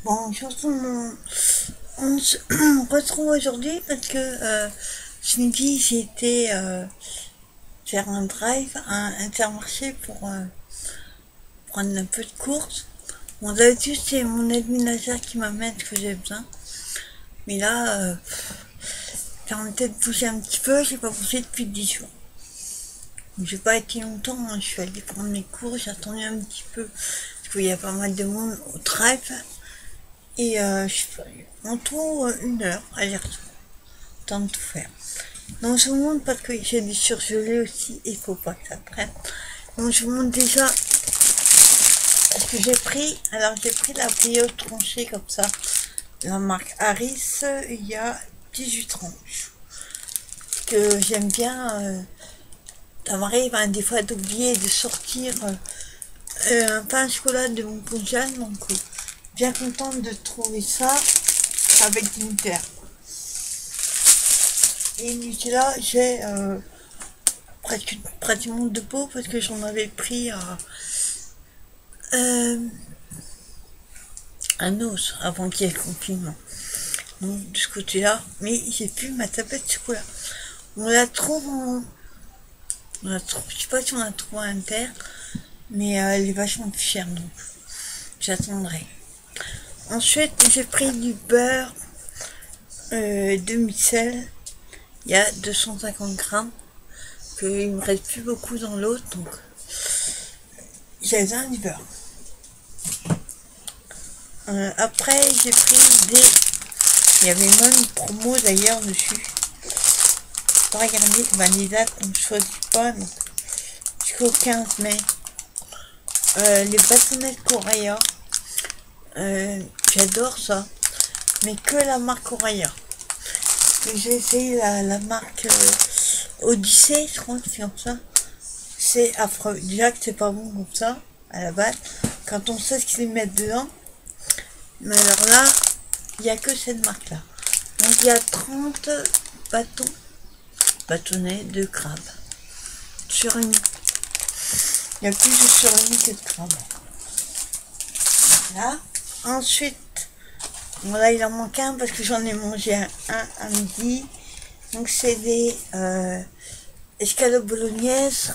Bon, surtout, on se retrouve aujourd'hui parce que ce midi j'ai été faire un drive à Intermarché pour prendre un peu de course. Bon, d'habitude c'est mon aide ménagère qui m'amène ce que j'ai besoin. Mais là, j'ai envie de bouger un petit peu, j'ai pas bougé depuis 10 jours. Donc, j'ai pas été longtemps, hein. Je suis allée prendre mes courses, j'ai attendu un petit peu parce qu'il y a pas mal de monde au drive. Et je sais pas, en tout 1 heure aller-retour, temps de tout faire. Donc je vous montre parce que j'ai des surgelés aussi, il faut pas que ça traîne. Donc je vous montre déjà ce que j'ai pris. Alors j'ai pris la brioche tranchée comme ça, la marque Harris, il y a 18 tranches. Que j'aime bien, ça m'arrive des fois d'oublier de sortir un pain au chocolat de mon conjoint, donc bien contente de trouver ça avec du Nutella. Et Nutella, j'ai pratiquement deux pots parce que j'en avais pris un os avant qu'il y ait le confinement. Donc de ce côté-là, mais j'ai plus ma tablette de chocolat. On la trouve je sais pas si on la trouve à Inter, mais elle est vachement plus chère, donc j'attendrai. Ensuite, j'ai pris du beurre demi-sel, il y a 250 grammes, qu'il me reste plus beaucoup dans l'autre, donc j'ai besoin du beurre. Après, j'ai pris il y avait même une promo d'ailleurs dessus. Regardez, les dates, on ne choisit pas, donc jusqu'au 15 mai. Les bâtonnets Correa, j'adore ça, mais que la marque Correa. J'ai essayé la marque Odyssée, je crois que c'est comme ça. C'est affreux. Déjà que c'est pas bon comme ça, à la base, quand on sait ce qu'ils mettent dedans. Mais alors là, il n'y a que cette marque-là. Donc il y a 30 bâtonnets de crabe. Surimi. Il y a plus de surimi que de crabe. Là. Ensuite, voilà, il en manque un parce que j'en ai mangé un à midi. Donc c'est des escalopes bolognaises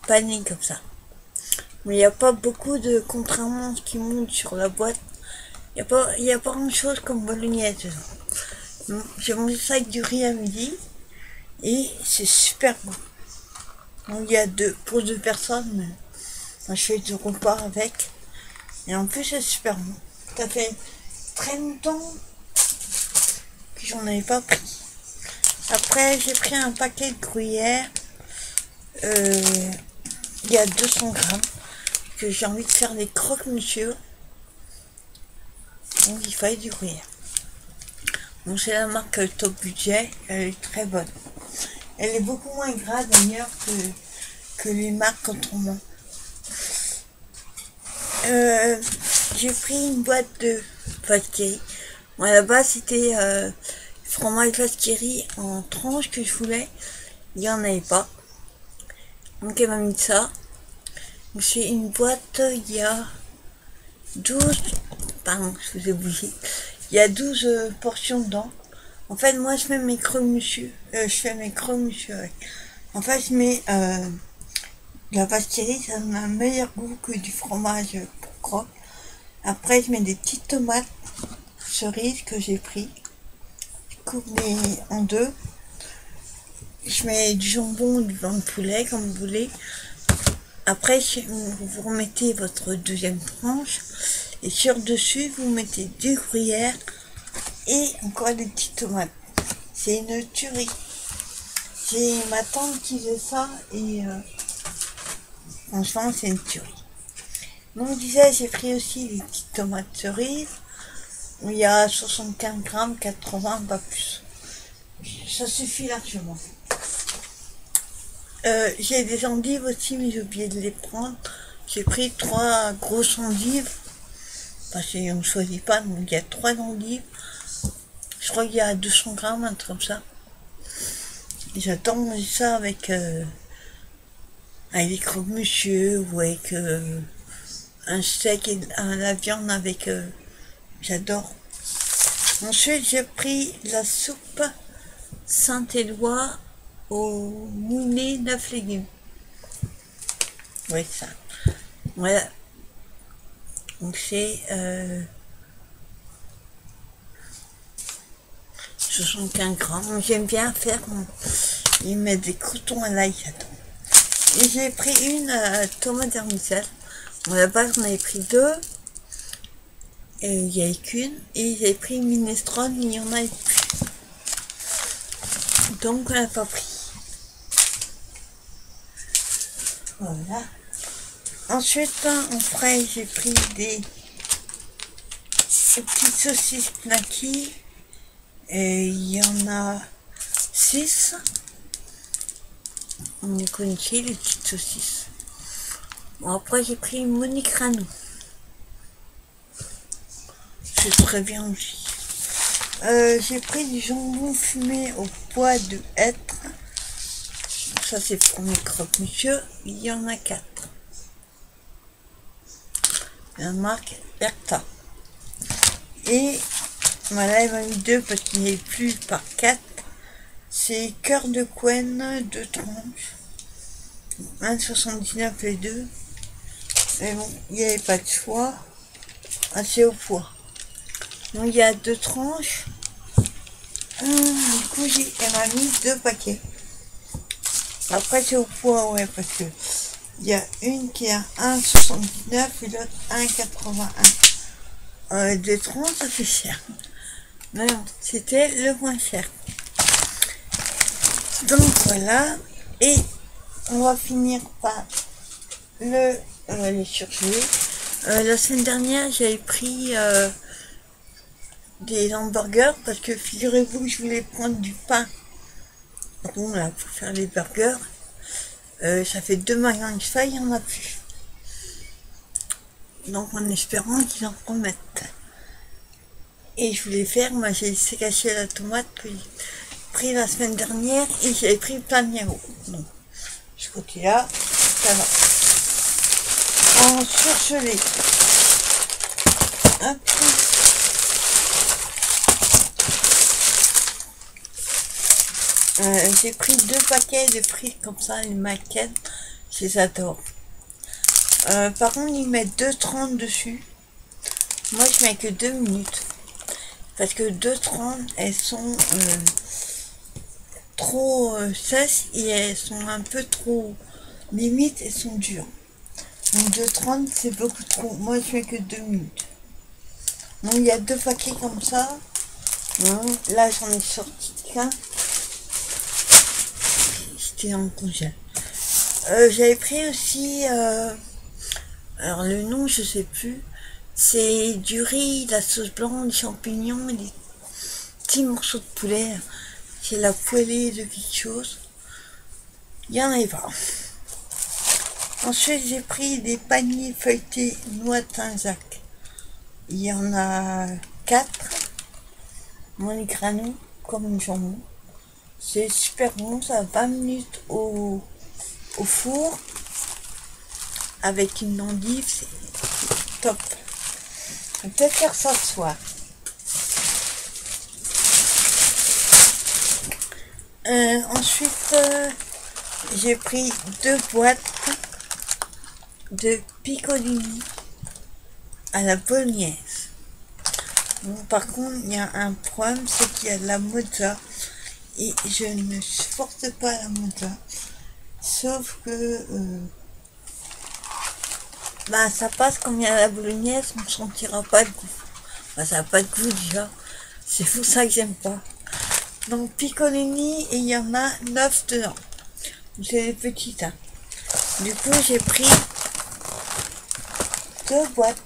panées comme ça. Mais il n'y a pas beaucoup de, contrairement à ce qui monte sur la boîte, il n'y a pas grand chose comme bolognaise. J'ai mangé ça avec du riz à midi et c'est super bon. Donc il y a pour deux personnes, je fais 2 repas avec. Et en plus c'est super bon. Ça fait très longtemps que j'en avais pas pris. Après j'ai pris un paquet de gruyère. Il y a 200 grammes. Que j'ai envie de faire des croque-monsieur. Donc il fallait du gruyère. Donc c'est la marque Top Budget. Elle est très bonne. Elle est beaucoup moins grasse d'ailleurs que les marques autrement. J'ai pris une boîte de Fatquerie. Bon, à la base c'était fromage Fatquerie en tranches que je voulais. Il n'y en avait pas. Donc elle m'a mis ça. C'est une boîte, il y a 12, pardon, je vous ai bougé. Il y a 12 portions dedans. En fait, moi je mets mes croque-monsieur, je fais mes croque-monsieur avec. En fait, je mets la pastillerie, ça donne un meilleur goût que du fromage pour croque. Après, je mets des petites tomates cerises que j'ai pris. Je coupe en deux. Je mets du jambon ou du blanc de poulet, comme vous voulez. Après, vous remettez votre deuxième tranche. Et sur dessus, vous mettez du gruyère et encore des petites tomates. C'est une tuerie. J'ai ma tante qui faisait ça et franchement, c'est une tuerie. Donc, je disais, j'ai pris aussi des petites tomates cerises. Il y a 75 grammes, 80, pas plus. Ça suffit largement. J'ai des endives aussi, mais j'ai oublié de les prendre. J'ai pris 3 grosses endives. Parce qu'on ne choisit pas, donc il y a 3 endives. Je crois qu'il y a 200 grammes, un truc comme ça. Et j'attends manger ça avec des croque-monsieur ou avec un steak et la viande avec j'adore. Ensuite, j'ai pris la soupe Saint-Éloi au moulet 9 légumes. Oui, ça. Voilà. Donc c'est 75 grammes. J'aime bien faire. Il met des croutons à l'ail, j'adore. Et j'ai pris une tomate vermicelle. Bon, à la base, on avait pris deux. Et il n'y avait qu'une. Et j'ai pris une minestrone, il y en avait plus. Donc, on n'a pas pris. Voilà. Ensuite, en frais, j'ai pris des petites saucisses knacky. Et il y en a 6. On les connaissait, les petites saucisses. Bon, après, j'ai pris une Monique Ranou. C'est très bien aussi. J'ai pris du jambon fumé au pois de hêtre. Ça, c'est pour mes croque-monsieur. Il y en a 4. La marque Bertha. Et voilà, il m'a mis 2 parce qu'il n'y avait plus par 4. C'est cœur de couenne, 2 tranches. 1,79 les deux. Mais bon, il n'y avait pas de choix. C'est au poids. Donc il y a 2 tranches. Du coup, elle m'a mis 2 paquets. Après, c'est au poids, ouais, parce que il y a une qui est à 1,79 et l'autre 1,81. 2 tranches, ça fait cher. Mais non, c'était le moins cher. Donc voilà. Et on va finir par les surgelés. La semaine dernière, j'avais pris des hamburgers parce que figurez-vous que je voulais prendre du pain rond là pour faire les burgers. Ça fait 2 magasins que je fais, il n'y en a plus. Donc en espérant qu'ils en remettent. Et je voulais faire, moi j'ai sécaché la tomate que j'ai pris la semaine dernière et j'avais pris plein de yaourt. Donc ce côté là, ça va. En surgelé. Hop. J'ai pris 2 paquets de frites comme ça, les maquettes, je les adore. Par contre, ils mettent 2,30 dessus. Moi, je mets que 2 minutes. Parce que 2,30, elles sont trop sèches et elles sont un peu trop limite, elles sont dures. Donc 2,30, c'est beaucoup trop. Moi, je mets que 2 minutes. Donc, il y a 2 paquets comme ça. Là, j'en ai sorti qu'un. C'était en congèle. J'avais pris aussi, alors le nom je sais plus, c'est du riz, de la sauce blanche, des champignons et des petits morceaux de poulet. C'est la poêlée de quelque chose. Il y en avait pas. Ensuite j'ai pris des paniers feuilletés noix de Tinzac. Il y en a 4. Monique Ranou comme une jambon. C'est super bon, ça 20 minutes au four avec une endive, c'est top. On peut faire ça ce soir. Ensuite, j'ai pris 2 boîtes de piccolini à la bolognaise. Bon, par contre, il y a un problème, c'est qu'il y a de la mozza. Et je ne supporte pas la mozza. Sauf que ça passe comme il y a la bolognaise, on ne sentira pas le goût. Ça n'a pas de goût déjà. C'est pour ça que j'aime pas. Donc piccolini et il y en a 9 dedans. C'est des petites. Hein. Du coup j'ai pris 2 boîtes.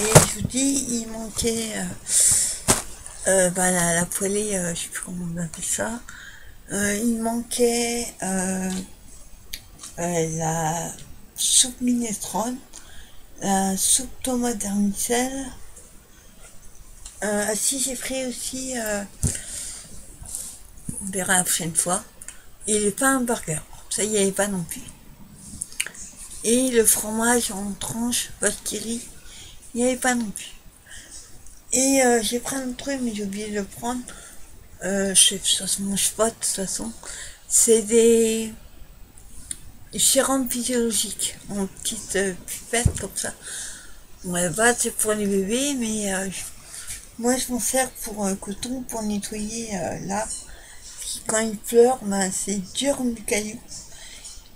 Et je vous dis, il manquait la poêlée, je sais plus comment on appelle ça. Il manquait la soupe minestrone, la soupe tomate vermicelle. Si j'ai pris aussi, on verra la prochaine fois, et le pain burger. Ça y avait pas non plus. Et le fromage en tranches Valkyrie, il n'y avait pas non plus. Et j'ai pris un truc, mais j'ai oublié de le prendre. Ça se mange pas de toute façon. C'est des sérum physiologiques en petites pipettes comme ça. Ouais, bah c'est pour les bébés, mais moi je m'en sers pour coton, pour nettoyer là. Quand il pleure, ben, c'est dur comme du caillou.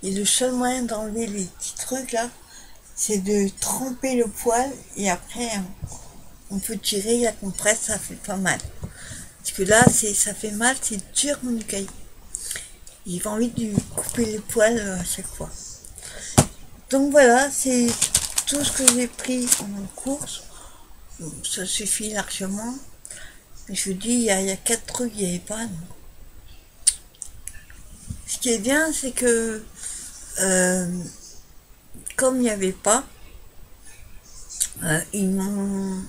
Et le seul moyen d'enlever les petits trucs là, c'est de tremper le poil et après on peut tirer la compresse, ça fait pas mal. Parce que là, ça fait mal, c'est dur comme du caillou. J'ai pas envie de lui couper les poils à chaque fois. Donc voilà, c'est tout ce que j'ai pris en course. Donc, ça suffit largement. Mais je vous dis, il y a 4 trucs, il n'y avait pas. Donc. Ce qui est bien, c'est que comme il n'y avait pas, ils m'ont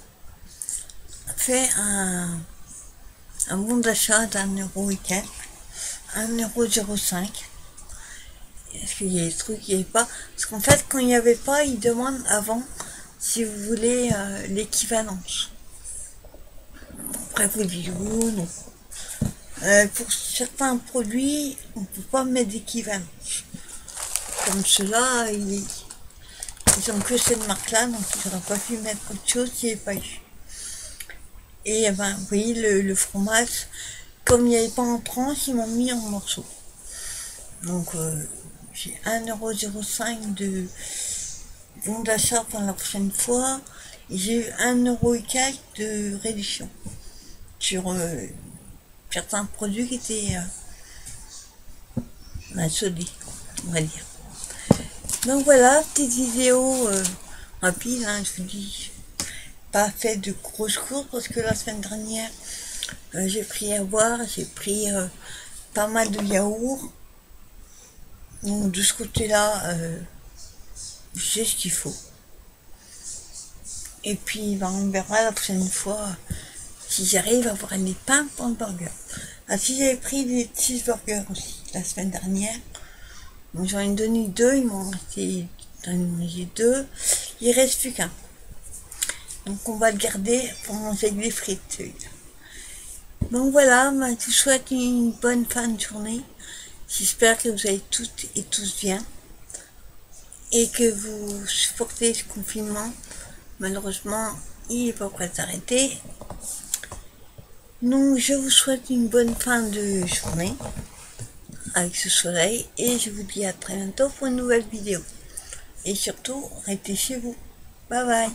fait un bon d'achat d'1 € et quelques, 1,05 €. Parce qu'il y a des trucs qu'il n'y avait pas. Parce qu'en fait, quand il n'y avait pas, ils demandent avant si vous voulez l'équivalence. Après, vous dites oui ou non. Pour certains produits, on ne peut pas mettre d'équivalence. Comme ceux-là, ils ont que cette marque-là, donc ils n'auraient pas pu mettre autre chose s'il n'y avait pas eu. Et ben, vous voyez, le fromage, comme il n'y avait pas en tranche, ils m'ont mis en morceaux. Donc, j'ai 1,05 € de bon d'achat pour la prochaine fois. Et j'ai eu 1 € et quelques de réduction sur certains produits qui étaient soldés, on va dire. Donc voilà, petite vidéo rapide, hein, je vous dis, pas fait de grosses courses parce que la semaine dernière, j'ai pris à boire, j'ai pris pas mal de yaourts. Donc de ce côté-là, je sais ce qu'il faut. Et puis ben, on verra la prochaine fois si j'arrive à avoir des pains pour le burger. Ah, si j'avais pris des cheeseburgers aussi la semaine dernière, donc j'en ai donné 2, ils m'ont resté mangé 2, il reste plus qu'un. Donc on va le garder pour manger avec des frites. Donc voilà, ben, je vous souhaite une bonne fin de journée. J'espère que vous allez toutes et tous bien et que vous supportez ce confinement. Malheureusement, il n'est pas prêt de s'arrêter. Donc je vous souhaite une bonne fin de journée avec ce soleil et je vous dis à très bientôt pour une nouvelle vidéo. Et surtout, restez chez vous. Bye bye.